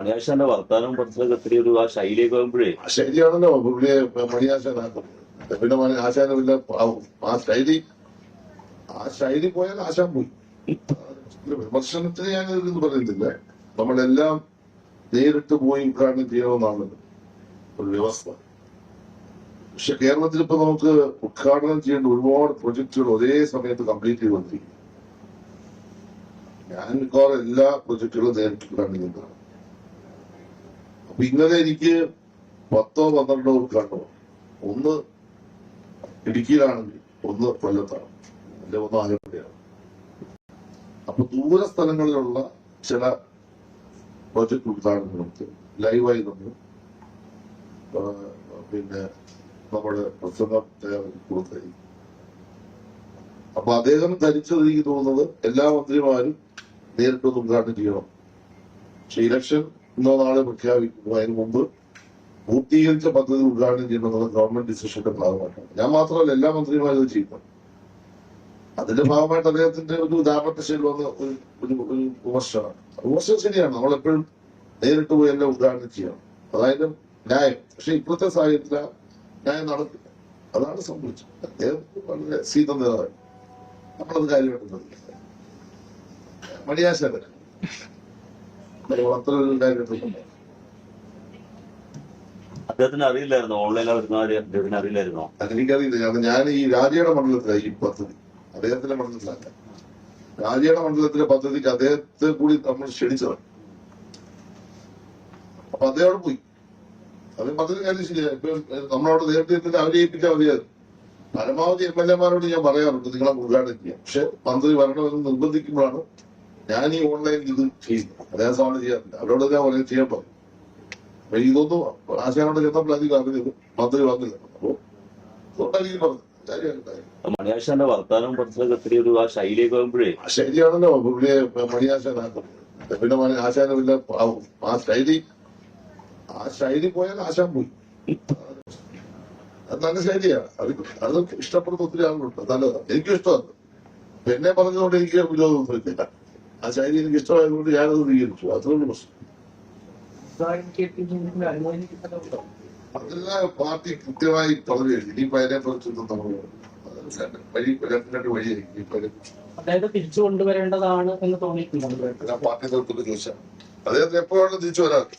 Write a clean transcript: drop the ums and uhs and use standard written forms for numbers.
മണിയാശാന്റെ വർത്താനവും പഠിച്ചതൊക്കെ ഒത്തിരി ഒരു ആ ശൈലിയൊക്കെ ആകുമ്പോഴേ ശൈലിയാണല്ലോ പുള്ളിയെ മണിയാശാനാക്കുന്നത്. പിന്നെ ആശാന പിന്നെ ആ ശൈലി പോയാൽ ആശാൻ പോയി. വിമർശനത്തിന് ഞാൻ ഇതെന്ന് പറയുന്നില്ല. നമ്മളെല്ലാം നേരിട്ട് പോയി ഉദ്ഘാടനം ചെയ്യണമെന്നാണ് ഒരു വ്യവസ്ഥ. പക്ഷെ കേരളത്തിൽ ഇപ്പൊ നമുക്ക് ഉദ്ഘാടനം ചെയ്യേണ്ട ഒരുപാട് പ്രൊജക്ടുകൾ ഒരേ സമയത്ത് കംപ്ലീറ്റ് ചെയ്തുകൊണ്ടിരിക്കും. ഞാൻ മിക്കവാറും എല്ലാ പ്രൊജക്ടുകളും നേരിട്ട് ഉദ്ഘാടനം ചെയ്യുന്നതാണ്. അപ്പൊ ഇന്നലെ എനിക്ക് 10-12 ഉദ്ഘാടനം, ഒന്ന് ഇടുക്കിയിലാണെങ്കിൽ ഒന്ന് കൊല്ലത്താണ്, അല്ലെ ഒന്ന് ആലപ്പുഴയാണ്. അപ്പൊ ദൂര സ്ഥലങ്ങളിലുള്ള ചില പ്രോജക്ട് ഉദ്ഘാടനങ്ങൾക്ക് ലൈവായി നമ്മൾ പിന്നെ നമ്മുടെ പ്രസംഗം കൊടുത്തായി. അപ്പൊ അദ്ദേഹം ധരിച്ചത് എനിക്ക് തോന്നുന്നത് എല്ലാ മന്ത്രിമാരും നേരിട്ടൊന്ന് ഉദ്ഘാടനം ചെയ്യണം. പക്ഷെ ഇലക്ഷൻ ഇന്നോ നാളെ പ്രഖ്യാപിക്കുന്നു. അതിന് മുമ്പ് പൂർത്തീകരിച്ച പദ്ധതി ഉദ്ഘാടനം ചെയ്യണമെന്നുള്ള ഗവൺമെന്റ് ഡിസിഷന്റെ ഭാഗമായിട്ടാണ്. ഞാൻ മാത്രമല്ല, എല്ലാ മന്ത്രിമാരും ഇത് ചെയ്യുന്നത്. അതിന്റെ ഭാഗമായിട്ട് അദ്ദേഹത്തിന്റെ ഒരു ഉദാഹരണ ശൈലി വന്ന ഒരു വിമർശനമാണ്. വിമർശനം ശരിയാണ്, നമ്മളെപ്പോഴും നേരിട്ട് പോയി എല്ലാം ഉദ്ഘാടനം ചെയ്യണം, അതായത് ന്യായം. പക്ഷെ ഇപ്പോഴത്തെ സാഹചര്യത്തിൽ ന്യായം നടക്കില്ല. അതാണ് സംഭവിച്ചത്. അദ്ദേഹം വളരെ സീത നേതാവായി, നമ്മളത് കാര്യമായിട്ട് മണിയാശാൻ അത്രയൊരു കാര്യമായിട്ട് അദ്ദേഹത്തിന് അറിയില്ലായിരുന്നോ? ഓൺലൈനിൽ വരുന്ന അദ്ദേഹത്തിന് അറിയില്ലായിരുന്നോ? എനിക്കറിയില്ല. ഞാൻ ഈ രാജയുടെ മണ്ഡലത്തിലായി ഈ പദ്ധതി, അദ്ദേഹത്തിന്റെ മണ്ഡലത്തിലല്ല. രാജയുടെ മണ്ഡലത്തിലെ പദ്ധതിക്ക് അദ്ദേഹത്തെ കൂടി നമ്മൾ ക്ഷണിച്ചതാണ്. അപ്പൊ അദ്ദേഹം പോയി. അത് പദ്ധതി കാര്യം ശരിയായി. ഇപ്പൊ നമ്മളവിടെ നേരിട്ട് അവരേൽപ്പിച്ചാൽ മതിയായിരുന്നു. പരമാവധി MLA-മാരോട് ഞാൻ പറയാറുണ്ട്, നിങ്ങളെ ഉദ്ഘാടനം ചെയ്യാം. പക്ഷെ മന്ത്രി വരണമെന്ന് നിർബന്ധിക്കുമ്പോഴാണ് ഞാൻ ഈ ഓൺലൈനിൽ ഇത് ചെയ്യുന്നത്. അദ്ദേഹം സാധനം ചെയ്യാറില്ല. അവരോട് ഞാൻ പറയാൻ ചെയ്യാൻ പറഞ്ഞു. അപ്പൊ ഇതൊന്നും ആശാനോട് ചെന്നപ്പോൾ അധികം അറിഞ്ഞത് മന്ത്രി വന്നില്ല. അപ്പൊ അതുകൊണ്ടായിരിക്കും പറഞ്ഞത്. മണിയാശാന്റെ വർത്താനവും പഠിച്ചതൊക്കെ ഒത്തിരി ഒരു ആ ശൈലിയൊക്കെ ആകുമ്പോഴേ ശൈലിയാണല്ലോ പുള്ളിയെ മണിയാശാനാക്കുന്നത്. പിന്നെ ആശാന പിന്നെ ആ ശൈലി പോയാൽ ആശാൻ പോയി. അത് നല്ല ശൈലിയാണ്. അത് ഇഷ്ടപ്പെടുന്ന ഒത്തിരി ആളുകളുണ്ട്. നല്ലതാണ്, എനിക്കും ഇഷ്ടമാണ്. എന്നെ പറഞ്ഞതുകൊണ്ട് എനിക്ക് വിരോധമൊന്നുമില്ല. ആ ശൈലി എനിക്ക് ഇഷ്ടമായതുകൊണ്ട് ഞാനത് സ്വീകരിച്ചു. അത്രയുള്ള പ്രശ്നം. അതെല്ലാം പാർട്ടി കൃത്യമായി പറഞ്ഞു കഴിഞ്ഞു. ഇനിയിപ്പോ അതിനെ കുറിച്ചൊന്നും നമ്മൾ രണ്ട് വഴിയായിരിക്കും. അതായത് തിരിച്ചു കൊണ്ടുവരേണ്ടതാണ് എന്ന് തോന്നിയിട്ടുണ്ട് പാർട്ടി നേതൃത്വത്തിൽ ചോദിച്ചാൽ അദ്ദേഹത്തിന് എപ്പോഴാണ് തിരിച്ചു വരാറ്.